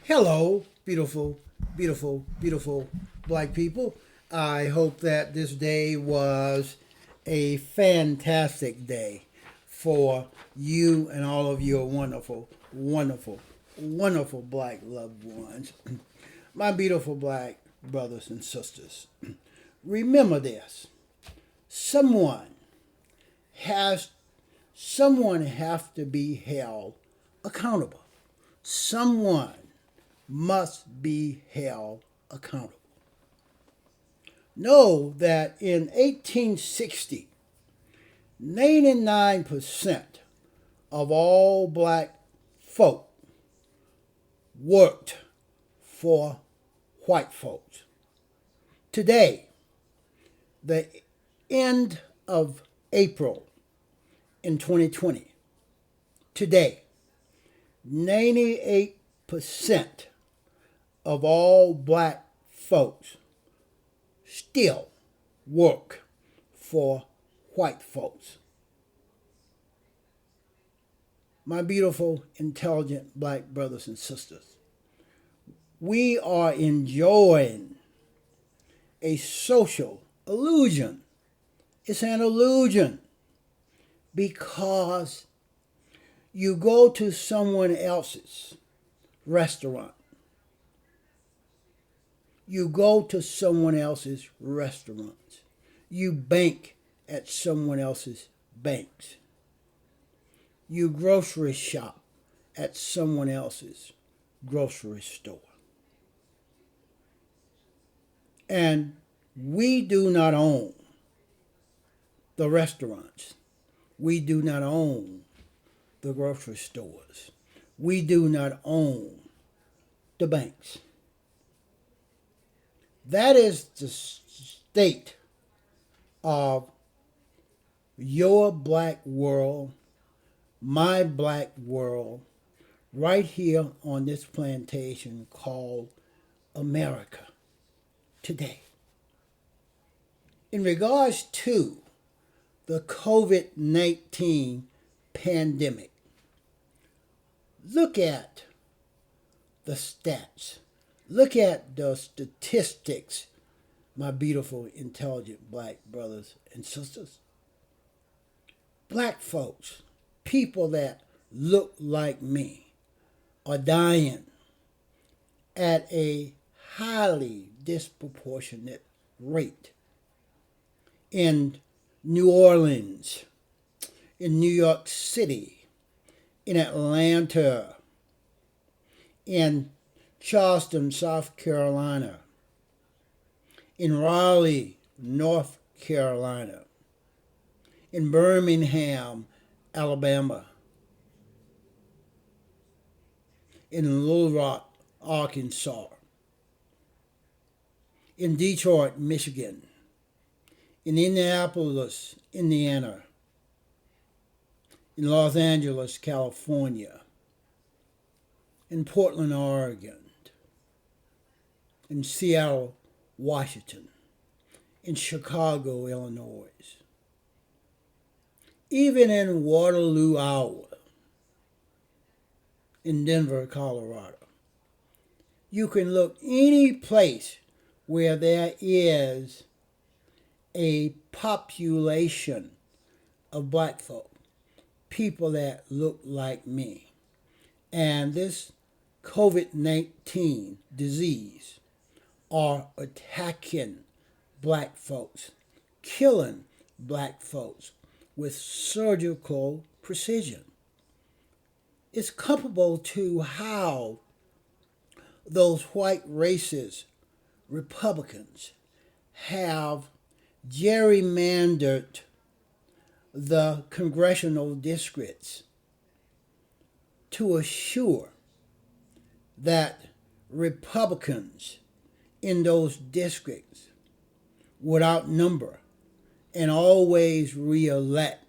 Hello, beautiful, beautiful, beautiful black people. I hope that this day was a fantastic day for you and all of your wonderful, wonderful, wonderful black loved ones. My beautiful black brothers and sisters. Remember this. Someone has someone have to be held accountable. Someone must be held accountable. Know that in 1860, 99% of all black folk worked for white folks. Today, the end of April in 2020, today, 98% of all black folks still work for white folks. My beautiful, intelligent black brothers and sisters, we are enjoying a social illusion. It's an illusion because you go to someone else's restaurant. You go to someone else's restaurant. You bank at someone else's banks. You grocery shop at someone else's grocery store. And we do not own the restaurants. We do not own the grocery stores. We do not own the banks. That is the state of your black world, my black world, right here on this plantation called America today. In regards to the COVID-19 pandemic, look at the stats. Look at the statistics, my beautiful, intelligent black brothers and sisters. Black folks, people that look like me, are dying at a highly disproportionate rate. In New Orleans, in New York City, in Atlanta, in Charleston, South Carolina, in Raleigh, North Carolina, in Birmingham, Alabama, in Little Rock, Arkansas, in Detroit, Michigan, in Indianapolis, Indiana, in Los Angeles, California, in Portland, Oregon, in Seattle, Washington, in Chicago, Illinois, even in Waterloo, Iowa, in Denver, Colorado. You can look any place where there is a population of black folk, people that look like me. And this COVID-19 disease are attacking black folks, killing black folks with surgical precision. It's comparable to how those white racist Republicans have gerrymandered the congressional districts to assure that Republicans in those districts would outnumber and always re-elect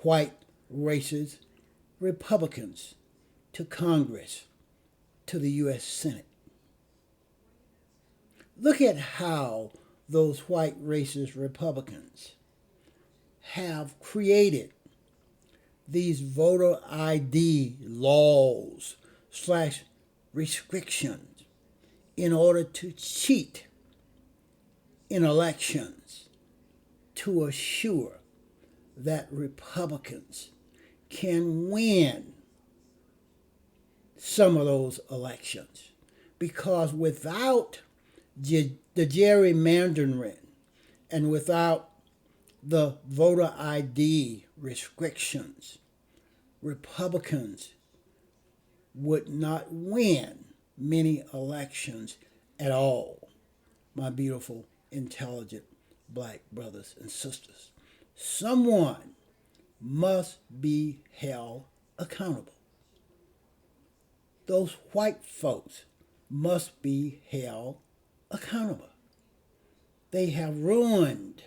white racist Republicans to Congress, to the U.S. Senate. Look at how those white racist Republicans have created these voter ID laws / restrictions in order to cheat in elections to assure that Republicans can win some of those elections. Because without the gerrymandering and without the voter ID restrictions, Republicans would not win many elections at all, my beautiful, intelligent black brothers and sisters. Someone must be held accountable. Those white folks must be held accountable. They have ruined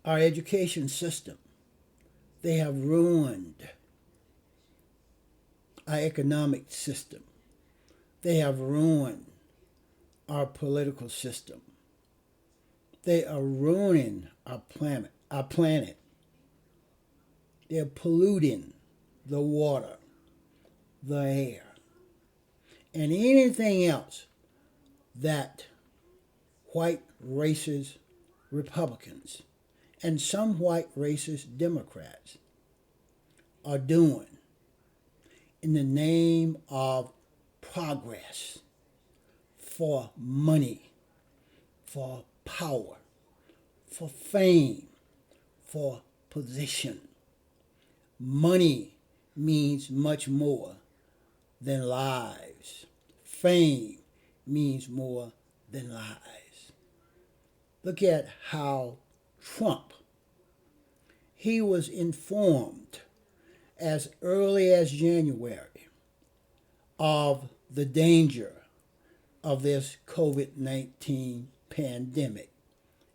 our education system. They have ruined our economic system. They have ruined our political system. They are ruining our planet. They're polluting the water, the air, and anything else that white racist Republicans and some white racist Democrats are doing in the name of progress, for money, for power, for fame, for position. Money means much more than lives. Fame means more than lives. Look at how Trump, he was informed as early as January of the danger of this COVID-19 pandemic.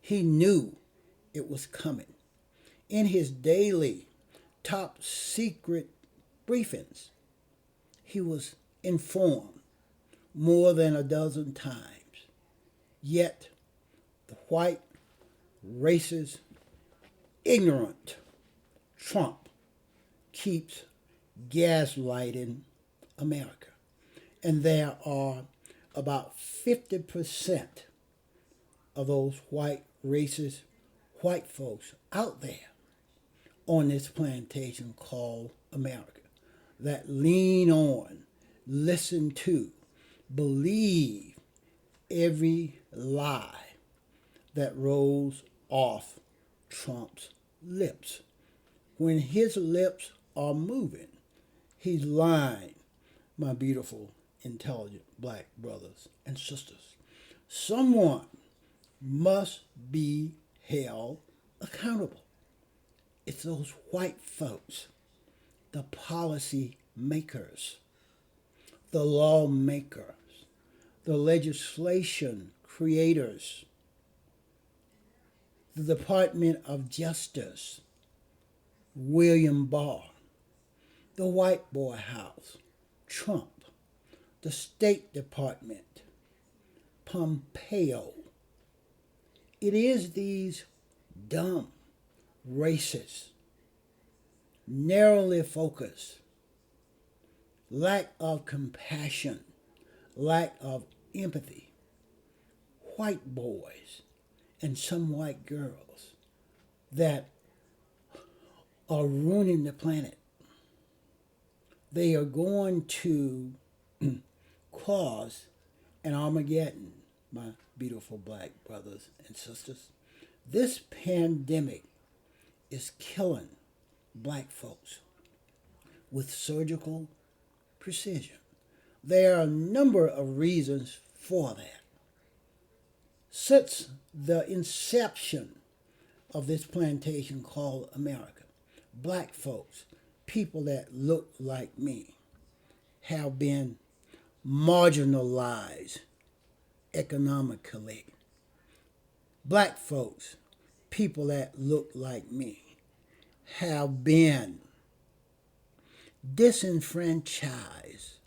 He knew it was coming. In his daily top secret briefings, he was informed more than a dozen times. Yet, the white, racist, ignorant Trump keeps gaslighting America. And there are about 50% of those white, racist, white folks out there on this plantation called America that lean on, listen to, believe every lie that rolls off Trump's lips. When his lips are moving, he's lying, my beautiful, intelligent black brothers and sisters. Someone must be held accountable. It's those white folks, the policy makers, the lawmakers, the legislation creators, the Department of Justice, William Barr, the White Boy House, Trump, the State Department, Pompeo. It is these dumb, racist, narrowly focused, lack of compassion, lack of empathy, white boys and some white girls that are ruining the planet. They are going to cause an Armageddon, my beautiful black brothers and sisters. This pandemic is killing black folks with surgical precision. There are a number of reasons for that. Since the inception of this plantation called America, black folks, people that look like me, have been marginalized economically. Black folks, people that look like me, have been disenfranchised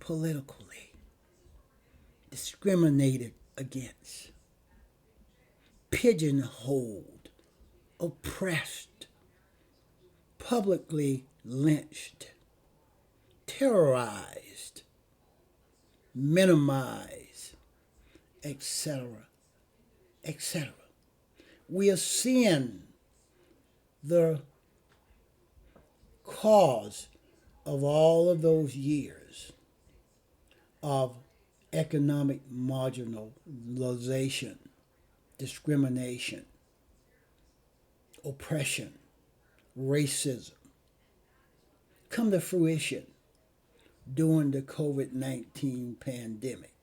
politically, discriminated against, pigeonholed, oppressed, publicly lynched, terrorized, minimize, etc., etc. We are seeing the cause of all of those years of economic marginalization, discrimination, oppression, racism come to fruition during the COVID-19 pandemic.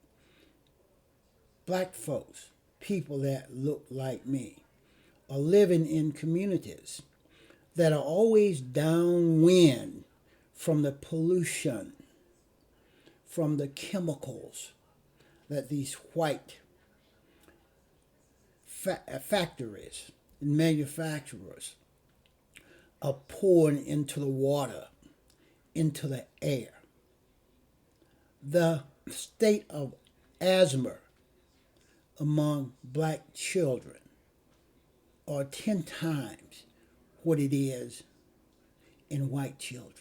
Black folks, people that look like me, are living in communities that are always downwind from the pollution, from the chemicals that these white factories and manufacturers are pouring into the water, into the air. The state of asthma among black children are 10 times what it is in white children.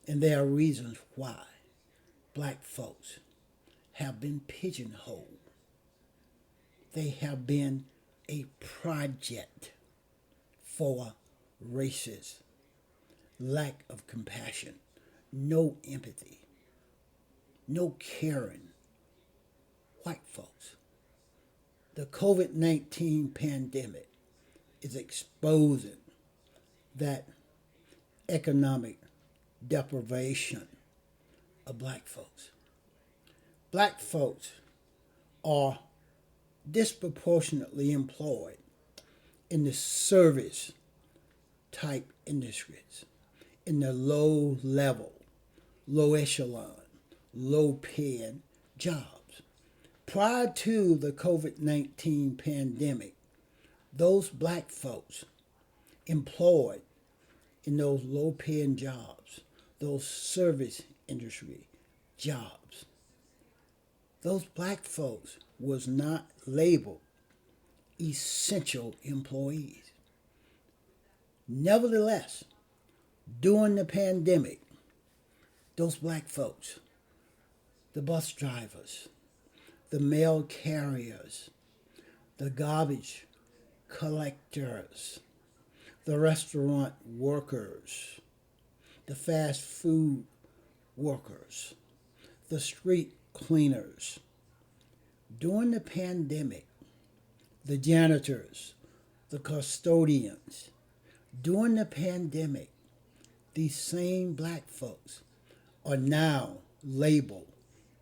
And there are reasons why black folks have been pigeonholed. They have been a project for racism, lack of compassion, no empathy, no caring white folks. The COVID-19 pandemic is exposing that economic deprivation of black folks. Black folks are disproportionately employed in the service type industries, in the low level, low echelon, low paying jobs. Prior to the COVID-19 pandemic, those black folks employed in those low paying jobs, those service industry jobs, those black folks was not labeled essential employees. Nevertheless, during the pandemic, those black folks, the bus drivers, the mail carriers, the garbage collectors, the restaurant workers, the fast food workers, the street cleaners. During the pandemic, the janitors, the custodians. During the pandemic, these same black folks are now labeled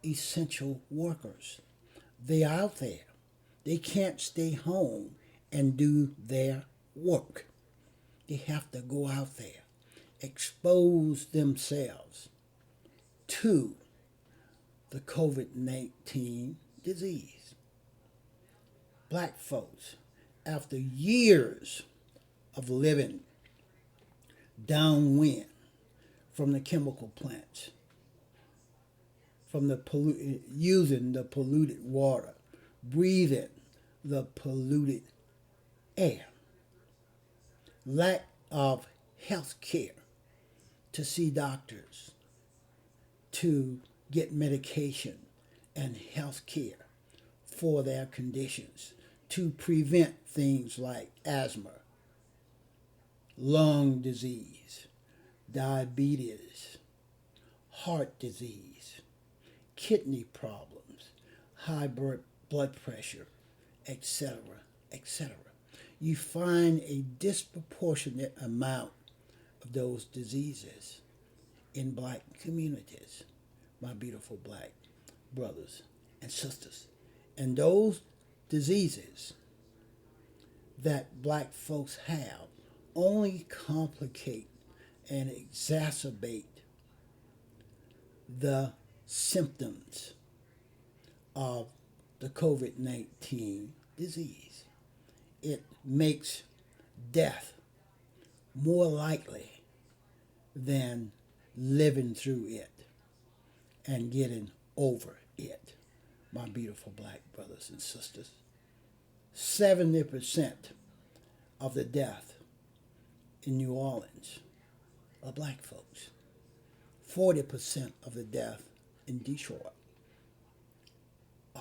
essential workers. They're out there. They can't stay home and do their work. They have to go out there, expose themselves to the COVID-19 disease. Black folks, after years of living downwind from the chemical plants, from the using the polluted water, breathing the polluted air, lack of health care to see doctors, to get medication and health care for their conditions, to prevent things like asthma, lung disease, diabetes, heart disease, kidney problems, high blood pressure, etc., etc. You find a disproportionate amount of those diseases in black communities, my beautiful black brothers and sisters. And those diseases that black folks have only complicate and exacerbate the symptoms of the COVID-19 disease. It makes death more likely than living through it and getting over it, my beautiful black brothers and sisters. 70% of the death in New Orleans are black folks. 40% of the death in Detroit.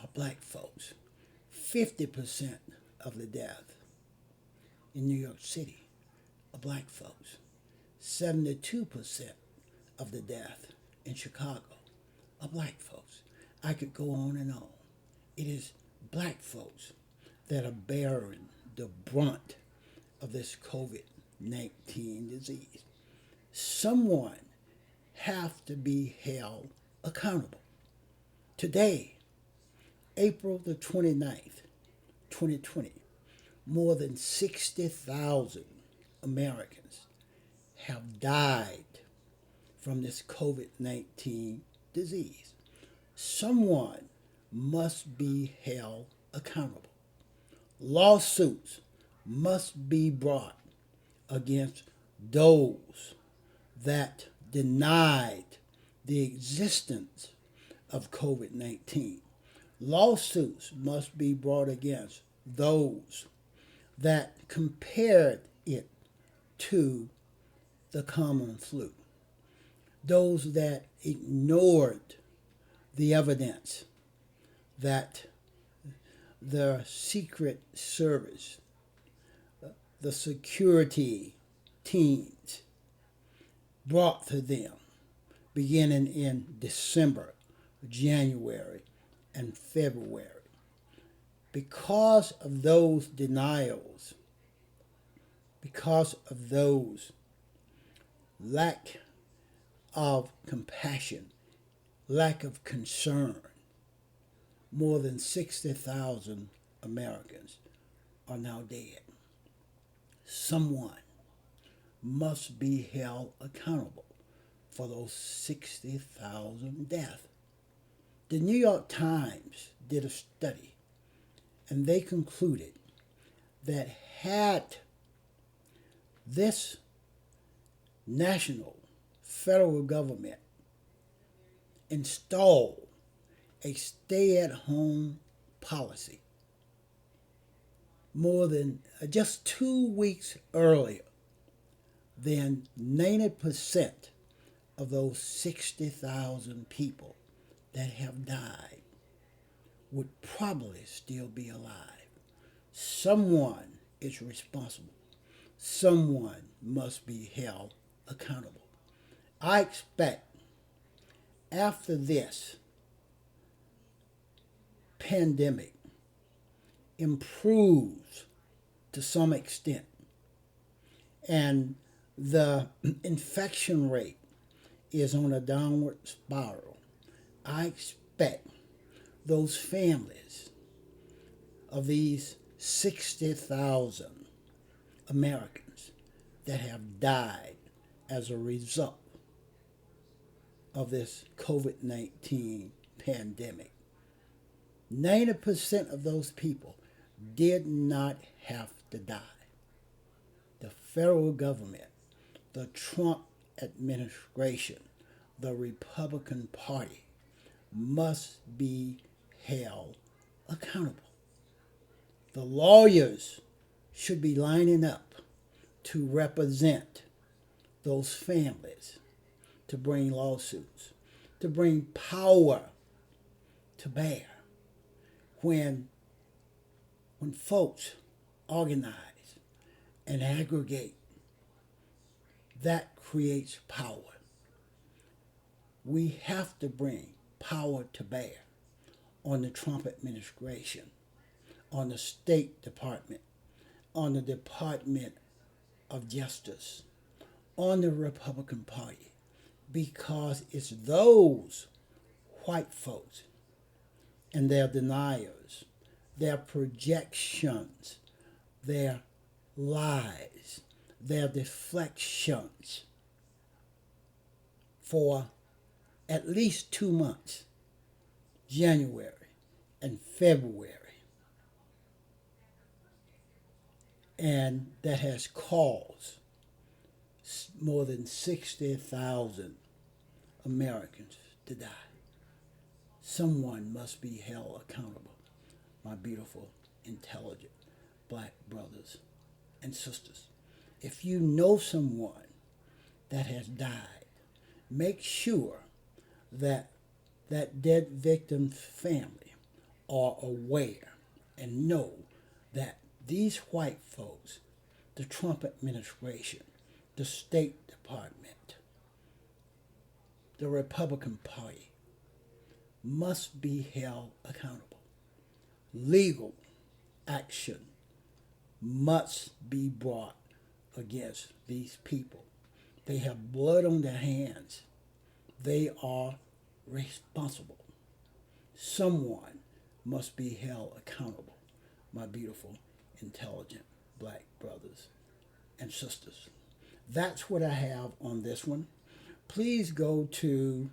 are black folks. 50% of the death in New York City are black folks. 72% of the death in Chicago are black folks. I could go on and on. It is black folks that are bearing the brunt of this COVID-19 disease. Someone have to be held accountable. Today, April the 29th, 2020, more than 60,000 Americans have died from this COVID-19 disease. Someone must be held accountable. Lawsuits must be brought against those that denied the existence of COVID-19. Lawsuits must be brought against those that compared it to the common flu, those that ignored the evidence that the Secret Service, the security teams brought to them beginning in December, January, and February. Because of those denials, because of those lack of compassion, lack of concern, more than 60,000 Americans are now dead. Someone must be held accountable for those 60,000 deaths. The New York Times did a study, and they concluded that had this national federal government installed a stay-at-home policy more than just 2 weeks earlier, then 90% of those 60,000 people that have died would probably still be alive. Someone is responsible. Someone must be held accountable. I expect after this pandemic improves to some extent and the infection rate is on a downward spiral, I expect those families of these 60,000 Americans that have died as a result of this COVID-19 pandemic, 90% of those people did not have to die. The federal government, the Trump administration, the Republican Party must be held accountable. The lawyers should be lining up to represent those families, to bring lawsuits, to bring power to bear. When folks organize and aggregate, that creates power. We have to bring power to bear on the Trump administration, on the State Department, on the Department of Justice, on the Republican Party, because it's those white folks and their deniers, their projections, their lies, their deflections for at least 2 months, January and February, and that has caused more than 60,000 Americans to die. Someone must be held accountable, my beautiful, intelligent black brothers and sisters. If you know someone that has died, make sure that that dead victim's family are aware and know that these white folks, the Trump administration, the State Department, the Republican Party, must be held accountable. Legal action must be brought against these people. They have blood on their hands. They are responsible. Someone must be held accountable, my beautiful, intelligent black brothers and sisters. That's what I have on this one. Please go to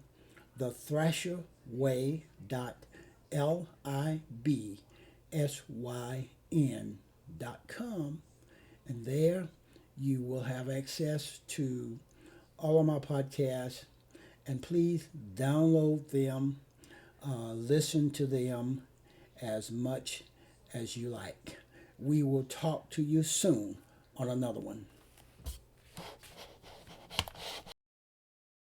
the thrasherway.libsyn.com, and there you will have access to all of my podcasts. And please download them, listen to them as much as you like. We will talk to you soon on another one.